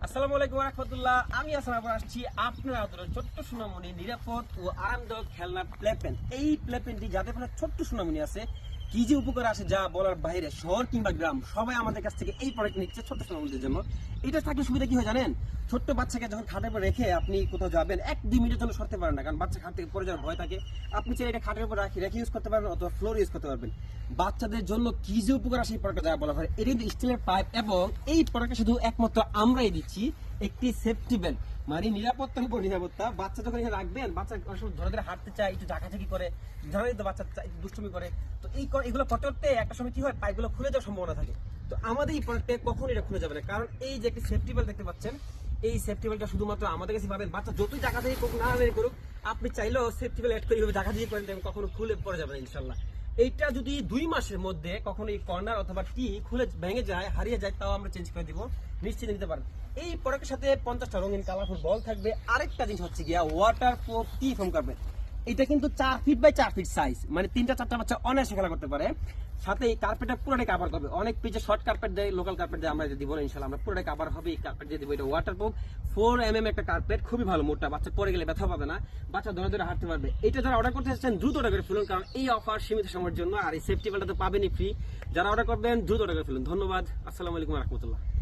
আসসালামু আলাইকুম ওয়া রাহমাতুল্লাহ। আমি আসাম আবার আসছি আপনার আদরের ছোট্ট সোনামণি নিরাপদ ও আরামদায়ক খেলনা প্লেপেন। এই প্লেপেনটি যাদের কোনো ছোট্ট সোনামণি আছে কি যে উপকার আসে যা বলার বাইরে। শহর কিংবা গ্রাম সবাই আমাদের কাছ থেকে এই প্রোডাক্ট নিচ্ছে ছোট্ট সোনামণিদের জন্য। এটা থাকলে সুবিধা কি হয় জানেন? ছোট্ট বাচ্চাকে যখন খাটের উপর রেখে আপনি কোথাও যাবেন 1-2 মিনিটের জন্য সরতে পারেন না, কারণ বাচ্চা খাট থেকে পড়ে যাওয়ার ভয় থাকে। আপনি চাইলে এটা খাটের উপর রেখে ইউজ করতে পারবেন অথবা ফ্লোর ইউজ করতে পারবেন। বাচ্চাদের জন্য কি যে উপকার আসে এই প্রোডাক্টটা যা বলা হয়। এটা কিন্তু স্টিলের পাইপ এবং এই প্রোডাক্টটা শুধু একমাত্র আমরাই দিচ্ছি। একটি সেফটি বেল্ট, মানে নিরাপত্তার উপর নিরাপত্তা। বাচ্চা যখন এখানে রাখবেন, বাচ্চা ধরে ধরে হাঁটতে চায়, একটু ঝাঁকাঝাঁকি করে, জানাই তো বাচ্চা দুষ্টুমি করে। তো এগুলো করতে করতে একটা সময় কি হয়, পাইপগুলো খুলে যাওয়ার সম্ভাবনা থাকে। তো আমাদের এই প্রোডাক্টে কখন এটা খুলে যাবে না, কারণ এই যে একটি সেফটি বেল্ট দেখতে পাচ্ছেন, এই সেফটি বেল্টটা শুধুমাত্র আমাদের কাছে পাবেন। বাচ্চা যতই জায়গাতেই করুক না করুক, আপনি চাইলেও সেফটি বেল্ট অ্যাড করে জায়গাতেই করেন, কখনো খুলে পড়ে যাবে না ইনশাল্লাহ। এইটা যদি 2 মাসের মধ্যে কখনো এই কর্নার অথবা টি খুলে ভেঙে যায়, হারিয়ে যায়, তাও আমরা চেঞ্জ করে দিব, নিশ্চিত নিতে পারেন। এই প্রোডাক্টের সাথে 50টা রঙিন কালারফুল বল থাকবে। আরেকটা জিনিস হচ্ছে গিয়া ওয়াটার প্রুফ টি ফোম কার্পেট। এটা কিন্তু 4 ফিট বাই 4 ফিট সাইজ, মানে 3-4টা বাচ্চা অনায়াসে খেলা করতে পারে। সাথে এই কার্পেটটা পুরোটাই কাভার হবে। অনেক পিচে শর্ট কার্পেট দেয়, লোকাল কার্পেট দেয়, আমরা দিব না ইনশাআল্লাহ। আমরা পুরোটাই কাভার হবে, এই কার্পেট দিয়ে দিব। এটা ওয়াটারপ্রুফ 4mm একটা কার্পেট, খুবই ভালো, মোটা, বাচ্চা পড়ে গেলে ব্যথা পাবে না, বাচ্চা ধরে ধরে হাঁটতে পারবে। এটা যারা অর্ডার করতে চাচ্ছেন দ্রুত অর্ডার করে ফেলুন, কারণ এই অফার সীমিত সময়ের জন্য। আর এই সেফটি বেল্টটা তো পাবেনই ফ্রি। যারা অর্ডার করবেন দ্রুত অর্ডার করে ফেলুন। ধন্যবাদ। আসসালামু আলাইকুম ওয়া রাহমাতুল্লাহ।